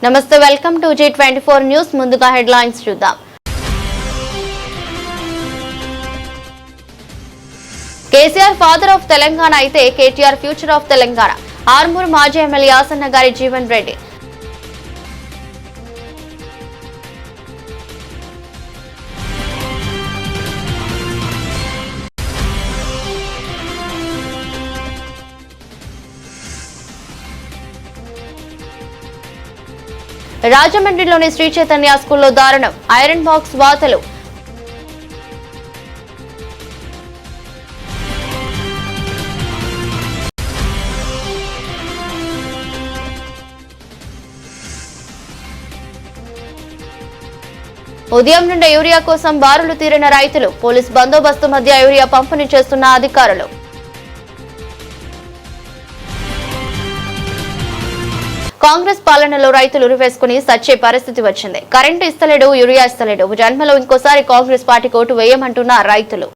నమస్తే welcome to G24 news ముందుగా headlines చూద్దాం. కేసీఆర్ ఫాదర్ ఆఫ్ తెలంగాణ అయితే కేటీఆర్ ఫ్యూచర్ ఆఫ్ తెలంగాణ. ఆర్మూర్ మాజీ ఎమ్మెల్యే ఆసన్న గారి జీవన్ రెడ్డి. రాజమండ్రిలోని శ్రీ చైతన్య స్కూల్లో దారుణం. ఐరన్ బాక్స్ వాతలు. ఉదయం నుండి యూరియా కోసం బారులు తీరిన రైతులు. పోలీస్ బందోబస్తు మధ్య యూరియా పంపిణీ చేస్తున్న అధికారులు. కాంగ్రెస్ పాలనలో రైతులు ఉరివేసుకుని సచ్చే పరిస్థితి వచ్చింది. కరెంటు ఇస్తలేడు, యూరియా ఇస్తలేడు. జన్మలో ఇంకోసారి కాంగ్రెస్ పార్టీకి ఓటు వేయమంటున్న రైతులు.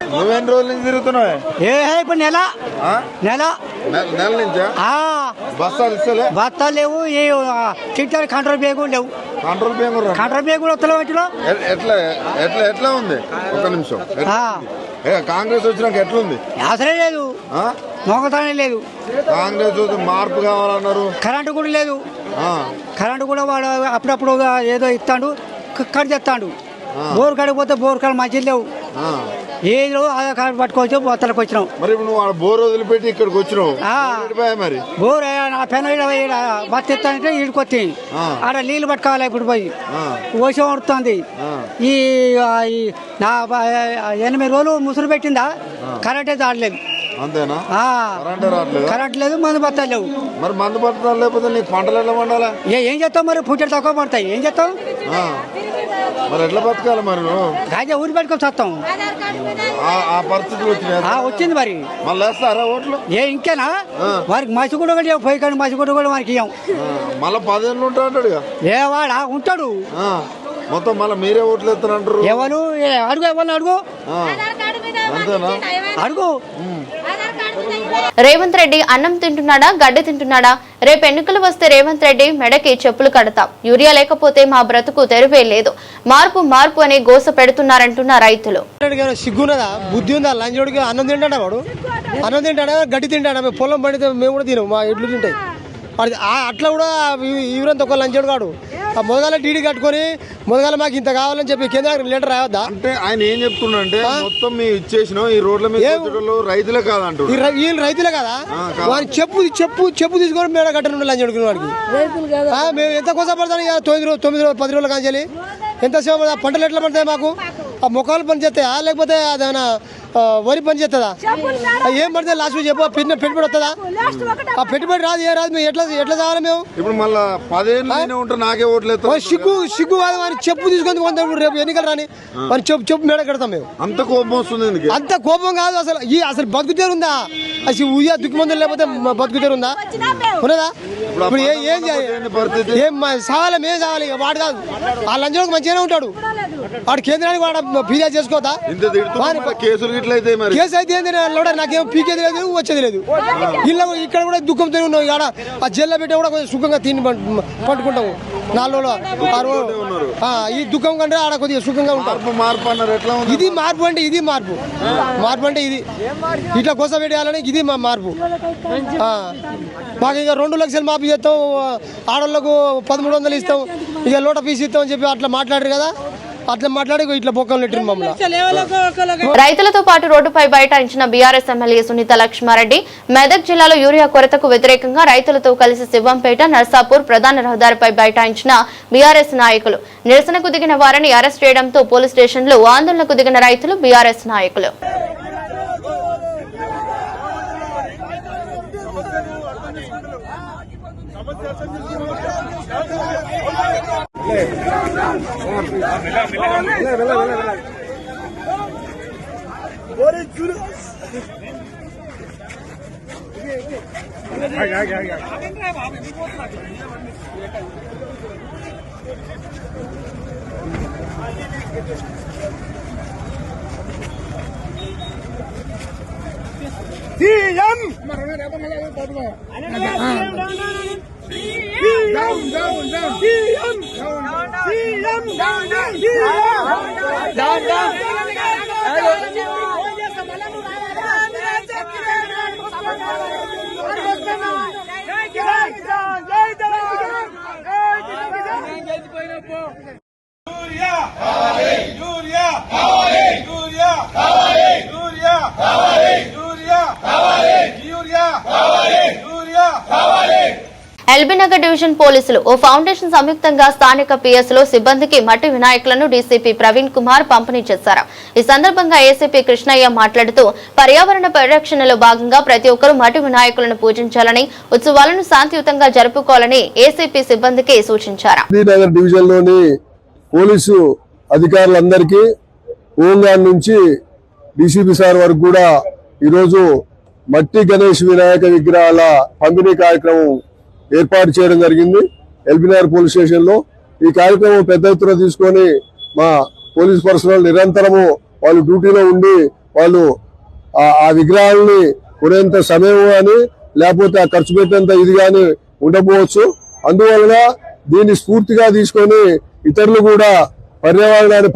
బస్తాలు లేవు, కంట్రోల్ బ్యాగ్ లేవు. కంట్రోల్ బ్యాగ్ ఎట్లా ఉంది? ఒక నిమిషం. కాంగ్రెస్ వచ్చినాక ఎట్లుంది? అసలే లేదు, మోగతానే లేదు. కాంగ్రెస్ మార్పు కావాలన్నారు. కరెంటు కూడా లేదు. కరెంటు కూడా వాడు అప్పుడప్పుడు ఏదో ఇస్తాడు, కట్ చేస్తాడు. బోర్ కడిగిపోతే బోర్ కాడ మంచిది లేవు. ఏదో ఆధార్ కార్డు పట్టుకోవచ్చు, బొత్తలకు వచ్చినాం. మరి నువ్వు బోర్ వదిలిపెట్టి ఇక్కడికి వచ్చినావు. మరి బోర్ నా పెన బత్త ఎత్తానంటే ఈడుకొచ్చి ఆడ నీళ్లు పట్టుకోవాలి. ఇప్పుడు పోయి ఓషం పడుతుంది. ఈ నా 8 రోజులు ముసురు పెట్టిందా, కరెంటే దాడలేదు. అంతేనా? కరెంట్ లేదు, మందు బత్తాలు లేవు. మరి మందు బత్తాలు లేకపోతే నీకు పంటలు ఎట్లా పండాలా? ఏం చేస్తావు మరి? పుట్టలు తక్కువ పడతాయి, ఏం చేస్తావు? మరి ఎట్లా బతకాలి? మరి గాజా ఊరి పెట్టుకొని వస్తాం. ఆ పరిస్థితులు వచ్చింది. మరి మళ్ళీ వేస్తారా ఓట్లు? ఇంకేనా? వారికి మసిగుడు కూడా పోయి కానీ మసిగుడు కూడా వారికి ఇవ్వం. మళ్ళీ 10 ఏళ్ళు ఉంటా అంటాడు. ఏవాడా ఉంటాడు. మొత్తం మళ్ళీ మీరే ఓట్లు ఎత్తారంటారు. ఎవరు అడుగు, ఎవరిని అడుగు. అంతేనా? అడుగు. రేవంత్ రెడ్డి అన్నం తింటున్నాడా, గడ్డి తింటున్నాడా? రేపు ఎన్నికలు వస్తే రేవంత్ రెడ్డి మెడకి చెప్పులు కడతాం. యూరియా లేకపోతే మా బ్రతుకు తెరువే లేదు. మార్పు మార్పు అని గోస పెడుతున్నారంటున్న రైతులు. సిగ్గున్నదా, బుద్ధి ఉందా? లంచోడికి అన్నం తింటాడా? వాడు అన్నం తింటాడా, గడ్డి తింటాడా? పొలం పడితే మేము కూడా తినం, మా ఎడ్లు తింటాయి. అట్లా కూడా ఈవరంత ఒక లంచోడు కాడు. మొదల టీడీ కట్టుకొని మొదల మాకు ఇంత కావాలని చెప్పి కేంద్ర లెటర్ రావద్దా? అంటే ఆయన ఏం చెప్తున్నా అంటే మొత్తం మేము ఇచ్చేసినాం, ఈ రోడ్ల మీద రైతులే కాదంటారు. వీళ్ళు రైతులే కదా? వాడిని చెప్పు తీసుకొని మేడ కట్టను లంచోడుకునే వాడికి. మేము ఎంత కోసం పడతాం? 9 రోజులు 10 రోజులు కాంచాలి. ఎంతసేపు పంటలు ఎట్లా పడతాయి మాకు? ఆ మొక్కలు పని చేస్తాయా, లేకపోతే అదేమన్నా వరి పని చేస్తుందా? ఏం పడితే లాస్ట్ చెప్పు. పెట్టుబడి వస్తుందా? ఆ పెట్టుబడి రాదు, ఏ రాదు. మేము ఎట్లా కావాలి? మేము ఇప్పుడు మళ్ళీ 10 ఏళ్ళు ఉంటా నాకే ఓట్లు సిగ్గు కాదు. వారిని చెప్పు తీసుకొని రేపు ఎన్నికలు రాని వారిని చెప్పు మేడ కడతాం. మేము అంత కోపం వస్తుంది. అంత కోపం కాదు. అసలు బతుకుతేరు ఉందా? అసలు ఉయ్యా దుఃఖమందులు లేకపోతే బతుకుతేరు ఉందా? ఉన్నదా? ఇప్పుడు ఏం చేయాలి? ఏం సావాలి? మేము సావాలి. వాడు కాదు, ఆ లంచోడికి మంచిగానే ఉంటాడు. వాడు కేంద్రానికి వాడు ఫిర్యాదు చేసుకోవద్దా? కేసు అయితే ఏంది? నాకేం పీకేది లేదు, వచ్చేది లేదు. ఇక్కడ కూడా దుఃఖంతో ఉన్నాం. ఇక్కడ ఆ జైల్లో పెట్టి కూడా కొంచెం సుఖంగా తిని పట్టుకుంటాము. 4 రోజులు 6 రోజులు ఈ దుఃఖం కంటే ఆడ కొద్దిగా సుఖంగా ఉంటారు. మార్పు అన్నారు. ఎట్లా ఇది మార్పు అంటే ఇది మార్పు. మార్పు అంటే ఇది ఇట్లా కోసం పెట్టాలని ఇది మా మార్పు. మాకు ఇక 2 లక్షలు మాఫీ చేస్తాం, ఆడవాళ్ళకు 1300 ఇస్తాం, ఇక లోట ఫీజు ఇస్తాం అని చెప్పి అట్లా మాట్లాడారు కదా. అట్లా మాట్లాడి ఇట్లా బొక్కలు నెట్టిన మమ్మల్ని. రైతులతో పాటు రోడ్డుపై బైఠాయించిన బీఆర్ఎస్ ఎమ్మెల్యే సునీత లక్ష్మారెడ్డి. మెదక్ జిల్లాలో యూరియా కొరతకు వ్యతిరేకంగా రైతులతో కలిసి శివంపేట, నర్సాపూర్ ప్రధాన రహదారిపై బైఠాయించిన బీఆర్ఎస్ నాయకులు. నిరసనకు దిగిన వారిని అరెస్ట్ చేయడంతో పోలీస్ స్టేషన్లో ఆందోళనకు దిగిన రైతులు, బీఆర్ఎస్ నాయకులు. సీఎం ఎల్బీనగర్ డివిజన్ పోలీసులు ఓ ఫౌండేషన్ సంయుక్తంగా స్థానిక పిఎస్ లో సిబ్బందికి మట్టి వినాయకులను డీసీపీ ప్రవీణ్ కుమార్ పంపిణీ చేశారు. ఈ సందర్భంగా ఏసీపీ కృష్ణయ్య మాట్లాడుతూ పర్యావరణ పరిరక్షణలో భాగంగా ప్రతి ఒక్కరూ మట్టి వినాయకులను పూజించాలని, ఉత్సవాలను శాంతియుతంగా జరుపుకోవాలని ఏసీపీ సిబ్బందికి సూచించారు. ఎల్బీనగర్ డివిజన్ లోని పోలీసు అధికారులందరికీ హోంగార్డ్ నుంచి డీసీపీ సార్ వరకు కూడా ఈరోజు మట్టి గణేష్ వినాయక విగ్రహాల పంపిణీ కార్యక్రమం ఏర్పాటు చేయడం జరిగింది ఎల్బీనగర్ పోలీస్ స్టేషన్ లో. ఈ కార్యక్రమం పెద్ద ఎత్తున తీసుకొని మా పోలీస్ పర్సనల్ నిరంతరము వాళ్ళు డ్యూటీలో ఉండి వాళ్ళు ఆ విగ్రహాలని కొనేంత సమయం కానీ లేకపోతే ఆ ఖర్చు పెట్టేంత ఇది కానీ ఉండకపోవచ్చు. అందువలన దీన్ని స్ఫూర్తిగా తీసుకొని ఇతరులు కూడా పర్యావరణాన్ని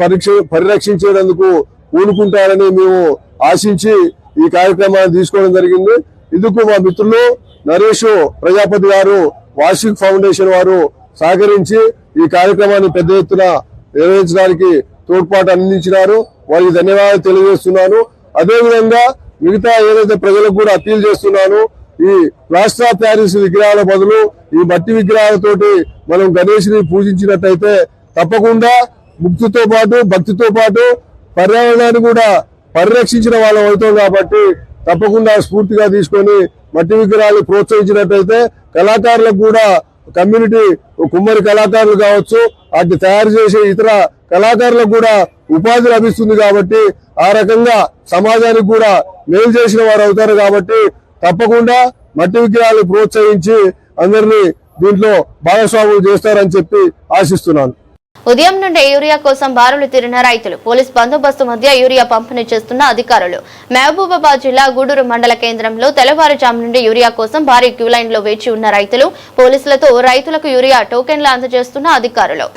పరిరక్షించేందుకు పూనుకుంటారని మేము ఆశించి ఈ కార్యక్రమాన్ని తీసుకోవడం జరిగింది. ఇందుకు మా మిత్రులు నరేష్ ప్రజాపతి గారు, వార్షిక్ ఫౌండేషన్ వారు సహకరించి ఈ కార్యక్రమాన్ని పెద్ద ఎత్తున నిర్వహించడానికి తోడ్పాటు అందించినారు. వారికి ధన్యవాదాలు తెలియజేస్తున్నాను. అదేవిధంగా మిగతా ఏదైతే ప్రజలకు కూడా అప్పీల్ చేస్తున్నాను, ఈ ప్లాస్టర్ ఆఫ్ ప్యారిస్ విగ్రహాల బదులు ఈ మట్టి విగ్రహాలతోటి మనం గణేష్ ని పూజించినట్టయితే తప్పకుండా ముక్తితో పాటు భక్తితో పాటు పర్యావరణాన్ని కూడా పరిరక్షించిన వాళ్ళం అవుతాం. కాబట్టి తప్పకుండా స్ఫూర్తిగా తీసుకొని మట్టి విగ్రహాలు ప్రోత్సహించినట్టయితే కళాకారులకు కూడా కమ్యూనిటీ కుమ్మరి కళాకారులు కావచ్చు, వాటిని తయారు చేసే ఇతర కళాకారులకు కూడా ఉపాధి లభిస్తుంది. కాబట్టి ఆ రకంగా సమాజానికి కూడా మేలు చేసిన వారు అవుతారు. కాబట్టి తప్పకుండా మట్టి విగ్రహాలు ప్రోత్సహించి అందరినీ దీంట్లో భాగస్వాములు చేస్తారని చెప్పి ఆశిస్తున్నాను. ఉదయం నుండి యూరియా కోసం బారులు తీరిన రైతులు, పోలీస్ బందోబస్తు మధ్య యూరియా పంపిణీ చేస్తున్న అధికారులు. మహబూబాబాద్ జిల్లా గూడూరు మండల కేంద్రంలో తెల్లవారుజాము నుండి యూరియా కోసం భారీ క్యూలైన్ లో వేచి ఉన్న రైతులు, పోలీసులతో రైతులకు యూరియా టోకెన్లు అందజేస్తున్న అధికారులు.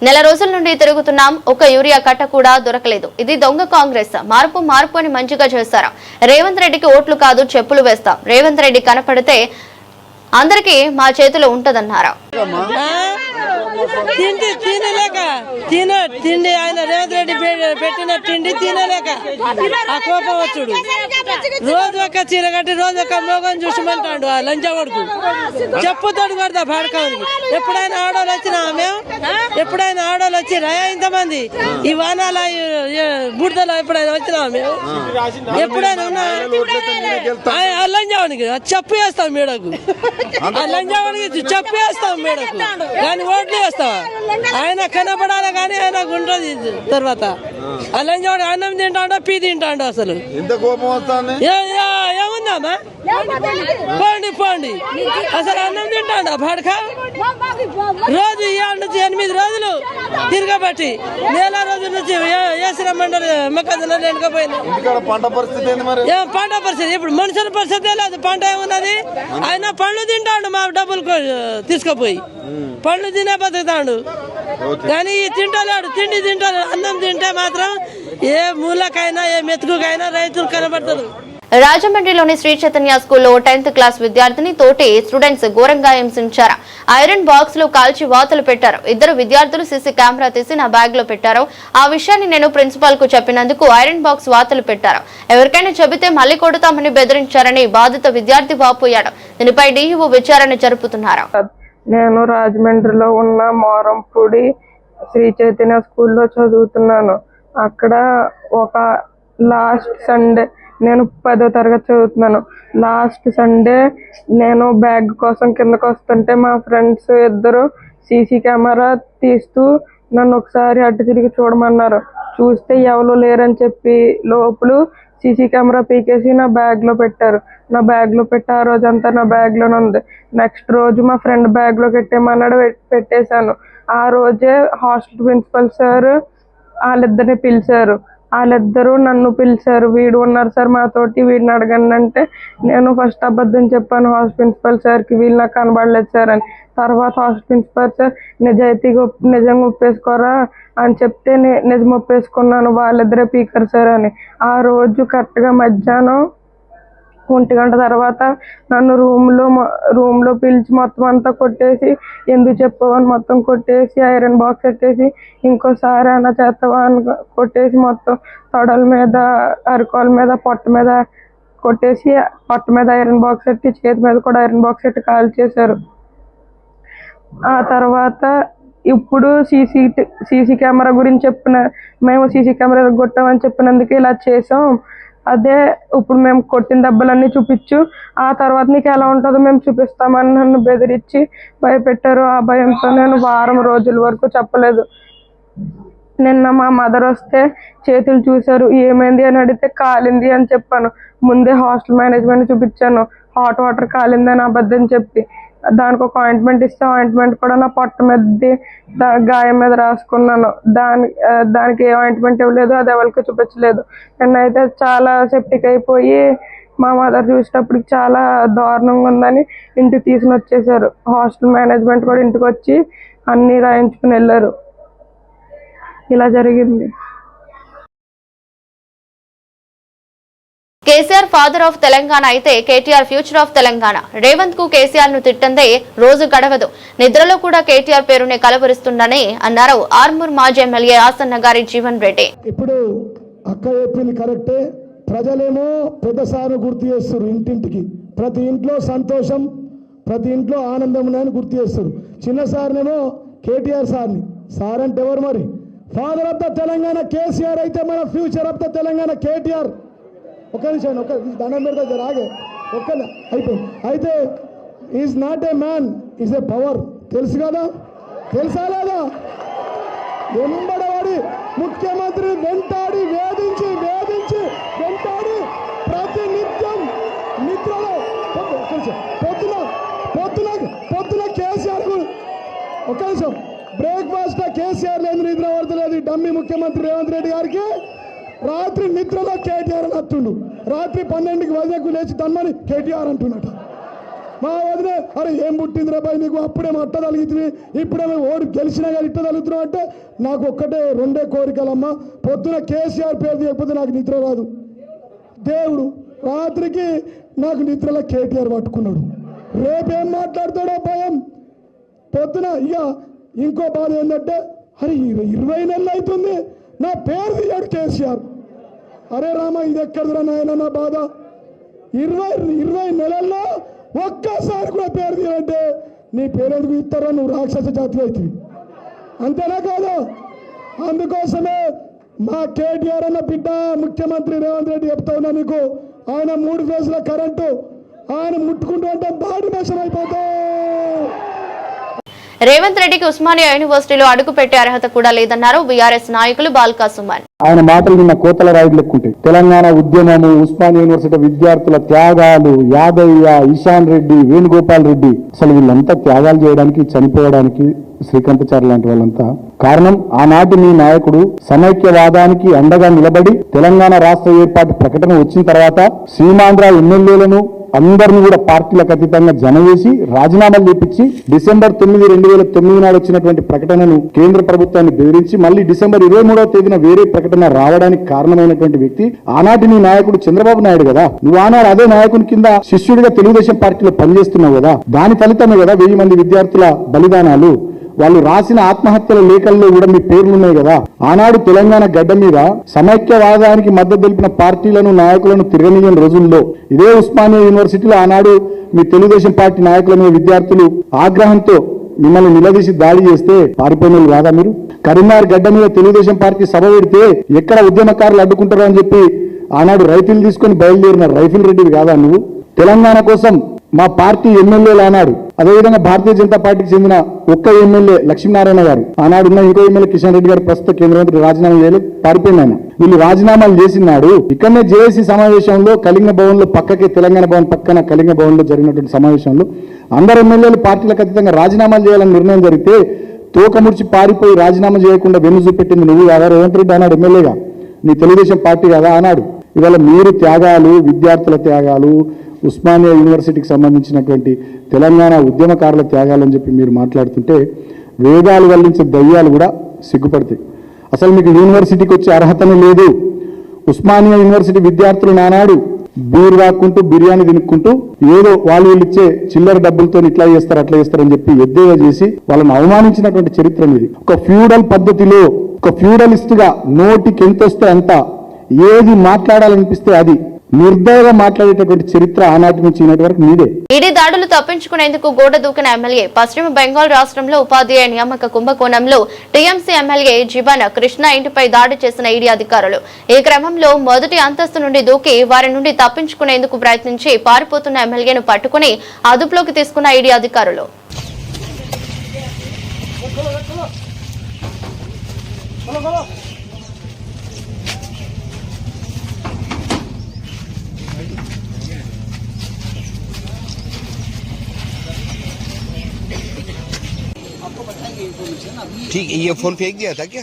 నెల రోజుల నుండి తిరుగుతున్నాం, ఒక యూరియా కట్ట కూడా దొరకలేదు. ఇది దొంగ కాంగ్రెస్. మార్పు అని మంచిగా చేస్తారా? రేవంత్ రెడ్డికి ఓట్లు కాదు చెప్పులు వేస్తాం. రేవంత్ రెడ్డి కనపడితే అందరికీ మా చేతిలో ఉంటదన్నారా? తిండి తినలేక తిండి ఆయన రేవంత్ రెడ్డి పెట్టిన తిండి తినలేక ఆ కోపం వచ్చుడు రోజు ఒక చీర కట్టి రోజు ఒక మోగం చూసమంటాడు ఆ లంచా కొడుకు చెప్పుతాడు కొడతా భాడకానికి. ఎప్పుడైనా ఆడోళ్ళు వచ్చినా మేము ఎప్పుడైనా ఆడోళ్ళు వచ్చిరా ఇంతమంది ఈ వానాల బుడదలో ఎప్పుడైనా వచ్చినా మేము ఎప్పుడైనా ఉన్నా ఆ లంజావానికి చెప్పు వేస్తాం మేడకు ఆ లంజావానికి చెప్పు వేస్తాం మేడకు కానీ ఓట్లు వేస్తావా ఆయన కనపడాలి కానీ ఆయనకు ఉంటుంది తర్వాత ఆ లంజావాడు అన్నం తింటాడో పీ తింటాడో అసలు ఏముందమ్మా పోండి పోండి అసలు అన్నం తింటాడా భాడక రోజు 7 నుంచి 8 రోజులు తిరగబట్టి నెల రోజుల నుంచి వేసిన మండలి మొక్కజొన్న లేకపోయినా పంట పరిస్థితి ఇప్పుడు మనుషుల పరిస్థితి లేదు. పంట ఏమున్నది ఆయన పండ్లు తింటాడు మా డబ్బులు తీసుకుపోయి పండ్లు తినే బతుకుతాడు కానీ తింటలేడు తిండి తింటాడు. అన్నం తింటే మాత్రం ఏ మూలకైనా ఏ మెతుకుకైనా రైతులు కనబడతారు. రాజమండ్రిలోని శ్రీ చైతన్య స్కూల్లో 10th క్లాస్ విద్యార్థిని తోటి స్టూడెంట్స్ ఘోరంగా హింసించారు. ఐరన్ బాక్స్ లో కాల్చి వాతలు పెట్టారు. 2 విద్యార్థులు సీసీ కెమెరా తీసి నా బ్యాగ్ లో పెట్టారు. ఆ విషయాన్ని నేను ప్రిన్సిపాల్ కు చెప్పినందుకు ఐరన్ బాక్స్ వాతలు పెట్టారు. ఎవరికైనా చెబితే మళ్లీ కొడతామని బెదిరించారని బాధిత విద్యార్థి వాపోయాడు. దీనిపై డీఈఓ విచారణ జరుపుతున్నారు. నేను రాజమండ్రిలో ఉన్న మోరంపూడి శ్రీ చైతన్య స్కూల్లో చదువుతున్నాను. అక్కడ ఒక లాస్ట్ సండే నేను 10వ తరగతి చదువుతున్నాను. లాస్ట్ సండే నేను బ్యాగ్ కోసం కిందకు వస్తుంటే మా ఫ్రెండ్స్ 2 సీసీ కెమెరా తీస్తూ నన్ను ఒకసారి అడ్డు తిరిగి చూడమన్నారు. చూస్తే ఎవరు లేరని చెప్పి లోపల సీసీ కెమెరా పీకేసి నా బ్యాగ్లో పెట్టారు. నా బ్యాగ్లో పెట్టి ఆ రోజంతా నా బ్యాగ్లోనే ఉంది. నెక్స్ట్ రోజు మా ఫ్రెండ్ బ్యాగ్లో పెట్టేమన్నాడు, పెట్టేశాను. ఆ రోజే హాస్టల్ ప్రిన్సిపల్ సార్ వాళ్ళిద్దరిని పిలిచారు. వాళ్ళిద్దరూ నన్ను పిలిచారు. వీడు ఉన్నారు సార్ మాతోటి, వీడిని అడగండి అంటే నేను ఫస్ట్ అబద్ధం చెప్పాను హాస్టల్ ప్రిన్సిపల్ సార్కి, వీళ్ళు నాకు కనబడలేదు సార్ అని. తర్వాత హాస్టల్ ప్రిన్సిపల్ సార్ నిజంగా ఒప్పేసుకోరా అని చెప్తే నిజం ఒప్పేసుకున్నాను, వాళ్ళిద్దరే పీకర్ సార్ అని. ఆ రోజు కరెక్ట్గా మధ్యాహ్నం 1 గంట తర్వాత నన్ను రూమ్లో పిలిచి మొత్తం అంతా కొట్టేసి ఎందుకు చెప్పవని మొత్తం కొట్టేసి ఐరన్ బాక్స్ పెట్టేసి ఇంకోసారి అన్న చేస్తావా అని కొట్టేసి మొత్తం తొడల మీద అరికాల మీద పొట్ట మీద కొట్టేసి పొట్ట మీద ఐరన్ బాక్స్ పెట్టి చేతి మీద కూడా ఐరన్ బాక్స్ పెట్టి కాల్ చేశారు. ఆ తర్వాత ఇప్పుడు సీసీ కెమెరా గురించి మేము సీసీ కెమెరా కొట్టామని చెప్పినందుకు ఇలా చేసాం. అదే ఇప్పుడు మేము కొట్టిన దెబ్బలన్నీ చూపించు, ఆ తర్వాత నీకు ఎలా ఉంటుందో మేము చూపిస్తామని నన్ను బెదిరించి భయపెట్టారు. ఆ భయంతో నేను వారం రోజుల వరకు చెప్పలేదు. నిన్న మా మదర్ వస్తే చేతులు చూశారు. ఏమైంది అని అడిగితే కాలింది అని చెప్పాను. ముందే హాస్టల్ మేనేజ్మెంట్ చూపించాను, హాట్ వాటర్ కాలిందని అబద్ధం చెప్పి. దానికి ఒక ఆయింట్మెంట్ ఇస్తే ఆయింట్మెంట్ కూడా నా పొట్ట మీద గాయం మీద రాసుకున్నాను. దానికి ఏ ఆయింట్మెంట్ ఇవ్వలేదు, అది ఎవరికి చూపించలేదు. నిన్నైతే చాలా సెప్టిక్ అయిపోయి మా మదర్ చూసేటప్పటికి చాలా దారుణంగా ఉందని ఇంటికి తీసుకుని వచ్చేసారు. హాస్టల్ మేనేజ్మెంట్ కూడా ఇంటికి వచ్చి అన్నీ రాయించుకుని వెళ్ళారు. ఇలా జరిగింది. కేసీఆర్ ఫాదర్ ఆఫ్ తెలంగాణ అయితే కేటీఆర్ ఫ్యూచర్ ఆఫ్ తెలంగాణ. రేవంత్ కు కేసీఆర్ ను తిట్టందే రోజు గడవదు. నిద్రలో కూడా కేటీఆర్ పేరునే కలవరిస్తుందని అన్నారు ఆర్మూర్ మాజీ ఎమ్మెల్యే ఆసన్న గారి జీవన్ రెడ్డి. ఇప్పుడు అక్క చెప్పింది కరెక్టే. ప్రజలేమో పెద్ద సార్ను గుర్తు చేస్తారు. ఇంటింటికి ప్రతి ఇంట్లో సంతోషం, ప్రతి ఇంట్లో ఆనందం ఉన్నాయని గుర్తు చేస్తారు. చిన్న సార్నేమో కేటీఆర్ సార్ని. సార్ అంటే ఎవరు మరి? Father of the Telangana KCR అయితే మన future of the Telangana KTR. ఒక నిమిషం, ఒక దండం పెడతా రాగే ఒక్క అయిపోయింది. అయితే is not a man, is a power. తెలుసు కదా, తెలుసా లేదా? వెంబడవాడి ముఖ్యమంత్రి వెంటాడి వేధించి వెంటాడి ప్రతి నిత్యం నిద్రలో పొద్దున కేసీఆర్ ఒక్క నిమిషం బ్రేక్ఫాస్ట్ కేసీఆర్ లేదు, నిద్ర పడతలేదు డమ్మి ముఖ్యమంత్రి రేవంత్ రెడ్డి గారికి. రాత్రి నిద్రలో కేటీఆర్ అని అత్తుండు. రాత్రి 12కి వదిలేకు లేచి తన్మని కేటీఆర్ అంటున్నట. మా వదిలే అరే ఏం పుట్టిందిరా బాయ్ నీకు, అప్పుడేమో అట్ట తలుగుతుంది, ఇప్పుడేమో ఓడి గెలిచినా కానీ ఇట్ట తలుగుతున్నావు అంటే నాకు ఒక్కటే 2 కోరికలమ్మా. పొద్దున కేసీఆర్ పేరు తీయకపోతే నాకు నిద్ర రాదు. దేవుడు రాత్రికి నాకు నిద్రలో కేటీఆర్ పట్టుకున్నాడు. రేపేం మాట్లాడతాడో భయం. పొద్దున ఇక ఇంకో బాధ ఏంటంటే అరే 20 నెలలు అవుతుంది నా పేరు తీయాడు కేసీఆర్. అరే రామ ఇది ఎక్కడరా నాయన నా బాధ. 20 నెలల్లో ఒక్కసారి కూడా పేరు తీయాలంటే నీ పేరెందుకు ఇస్తారో నువ్వు రాక్షస జాతి అవుతుంది. అంతేనా కాదు? అందుకోసమే మా కేటీఆర్ అన్న బిడ్డ ముఖ్యమంత్రి రేవంత్ రెడ్డి చెప్తా ఉన్నా మీకు, ఆయన 3 ఫేజ్ల కరెంటు ఆయన ముట్టుకుంటూ అంటే బాడీ మోషన్ అయిపోతాయి. రేవంత్ రెడ్డికి ఉస్మానియా యూనివర్సిటీలో అడుగు పెట్టే అర్హత కూడా లేదన్నారు బీఆర్ఎస్ నాయకులు బాల్కా సుమన్. ఆయన మాటలు నిన్న కోతల రాయుడు లెక్కుంటాయి. తెలంగాణ ఉద్యమము, ఉస్మానియా యూనివర్సిటీ విద్యార్థుల త్యాగాలు, యాదయ్య, ఈశాన్ రెడ్డి, వేణుగోపాల్ రెడ్డి, అసలు వీళ్ళంతా త్యాగాలు చేయడానికి, చనిపోవడానికి శ్రీకాంతాచార్య లాంటి వాళ్ళంతా కారణం. ఆనాటి మీ నాయకుడు సమైక్యవాదానికి అండగా నిలబడి తెలంగాణ రాష్ట్ర ఏర్పాటు ప్రకటన వచ్చిన తర్వాత సీమాంధ్ర ఎమ్మెల్యేలను అందరినీ కూడా పార్టీలకు అతీతంగా జనవేసి రాజీనామాలు చేపించి డిసెంబర్ 9, 2009 నాడు వచ్చినటువంటి ప్రకటనను కేంద్ర ప్రభుత్వాన్ని బెదిరించి మళ్ళీ డిసెంబర్ 23వ తేదీన వేరే ప్రకటన రావడానికి కారణమైనటువంటి వ్యక్తి ఆనాటి నీ నాయకుడు చంద్రబాబు నాయుడు కదా. నువ్వు ఆనాడు అదే నాయకుని కింద శిష్యుడిగా తెలుగుదేశం పార్టీలో పనిచేస్తున్నావు కదా. దాని ఫలితమే కదా 1000 మంది విద్యార్థుల బలిదానాలు. వాళ్ళు రాసిన ఆత్మహత్యల లేఖల్లో కూడా మీ పేర్లున్నాయి కదా. ఆనాడు తెలంగాణ గడ్డ మీద సమైక్యవాదానికి మద్దతు తెలిపిన పార్టీలను, నాయకులను తిరగనీయని రోజుల్లో ఇదే ఉస్మానియా యూనివర్సిటీలో ఆనాడు మీ తెలుగుదేశం పార్టీ నాయకుల మీద విద్యార్థులు ఆగ్రహంతో మిమ్మల్ని నిలదీసి దాడి చేస్తే పారిపోయిన కాదా మీరు? కరీంనగర్ గడ్డ మీద తెలుగుదేశం పార్టీ సభ పెడితే ఎక్కడ ఉద్యమకారులు అడ్డుకుంటారో అని చెప్పి ఆనాడు రైఫిల్ తీసుకొని బయలుదేరిన రైఫిల్ రెడ్డివి కాదా నువ్వు? తెలంగాణ కోసం మా పార్టీ ఎమ్మెల్యేలు ఆనాడు, అదేవిధంగా భారతీయ జనతా పార్టీకి చెందిన ఒక్క ఎమ్మెల్యే లక్ష్మీనారాయణ గారు, ఆనాడు ఉన్న ఇంకో ఎమ్మెల్యే కిషన్ రెడ్డి గారు ప్రస్తుత కేంద్ర మంత్రి రాజీనామా చేయలేదు, పారిపోయింది ఆయన. వీళ్ళు రాజీనామాలు చేసినాడు. ఇక్కడనే జేఏసీ సమావేశంలో కళింగ భవన్ లో పక్కకే తెలంగాణ భవన్ పక్కన కళింగ భవన్ లో జరిగినటువంటి సమావేశంలో అందరు ఎమ్మెల్యేలు పార్టీలకు అతీతంగా రాజీనామాలు చేయాలని నిర్ణయం జరిగితే తోకముడిచి పారిపోయి రాజీనామా చేయకుండా వెన్ను చూపెట్టింది నువ్వు కాదా? రేవంత్ రెడ్డి ఆనాడు ఎమ్మెల్యేగా, నీ తెలుగుదేశం పార్టీ కదా ఆనాడు. ఇవాళ మీరు త్యాగాలు, విద్యార్థుల త్యాగాలు, ఉస్మానియా యూనివర్సిటీకి సంబంధించినటువంటి తెలంగాణ ఉద్యమకారుల త్యాగాలని చెప్పి మీరు మాట్లాడుతుంటే వేదాలు వల్లించే దయ్యాలు కూడా సిగ్గుపడతాయి. అసలు మీకు యూనివర్సిటీకి వచ్చే అర్హతనే లేదు. ఉస్మానియా యూనివర్సిటీ విద్యార్థులు నానాడు బీరు రాక్కుంటూ బిర్యానీ తినుక్కుంటూ ఏదో వాళ్ళు వీళ్ళు ఇచ్చే చిల్లర డబ్బులతో ఇట్లా చేస్తారు అట్లా చేస్తారని చెప్పి ఎద్దేవా చేసి వాళ్ళని అవమానించినటువంటి చరిత్ర ఇది. ఒక ఫ్యూడల్ పద్ధతిలో, ఒక ఫ్యూడలిస్ట్ గా నోటికి ఎంత వస్తే అంత, ఏది మాట్లాడాలనిపిస్తే అది నిర్దయగా మాట్లాడేటటువంటి చరిత్ర ఆనాటి నుంచి ఈనాటి వరకు మీదే. ఈడీ దాడులు తప్పించుకునేందుకు గోడ దూకిన ఎమ్మెల్యే. పశ్చిమ బెంగాల్ రాష్ట్రంలో ఉపాధ్యాయ నియామక కుంభకోణంలో టీఎంసీ ఎమ్మెల్యే జీవన్ కృష్ణ ఇంటిపై దాడి చేసిన ఈడీ అధికారులు ఈ క్రమంలో మొదటి అంతస్తు నుండి దూకి వారి నుండి తప్పించుకునేందుకు ప్రయత్నించి పారిపోతున్న ఎమ్మెల్యేను పట్టుకుని అదుపులోకి తీసుకున్న ఈడీ అధికారులు. ठीक है, ये फोन फेंक दिया था क्या?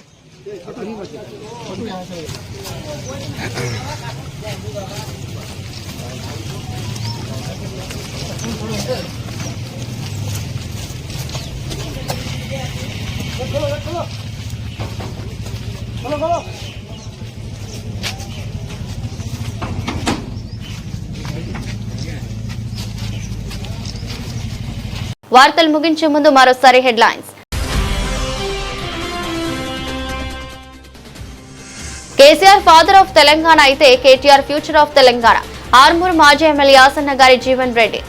వార్తలు ముగించే ముందు మరోసారి headlines. KCR father of Telangana అయితే కేటీఆర్ ఫ్యూచర్ ఆఫ్ తెలంగాణ. ఆర్మూర్ మాజీ ఎమ్మెల్యే ఆసన్న గారి జీవన్ రెడ్డి.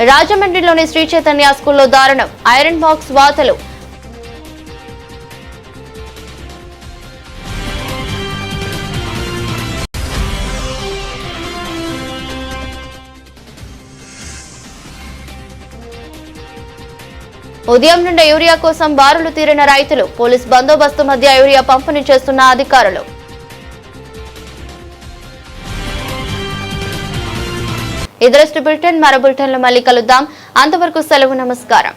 రాజమండ్రిలోని శ్రీ చైతన్య స్కూల్లో దారుణం. ఐరన్ బాక్స్ వాతలు. ఉదయం నుండి యూరియా కోసం బారులు తీరిన రైతులు. పోలీస్ బందోబస్తు మధ్య యూరియా పంపిణీ చేస్తున్న అధికారులు. ఇదరస్ట్ బులెటిన్. మరో బులెటిన్లో మళ్ళీ కలుద్దాం. అంతవరకు సెలవు. నమస్కారం.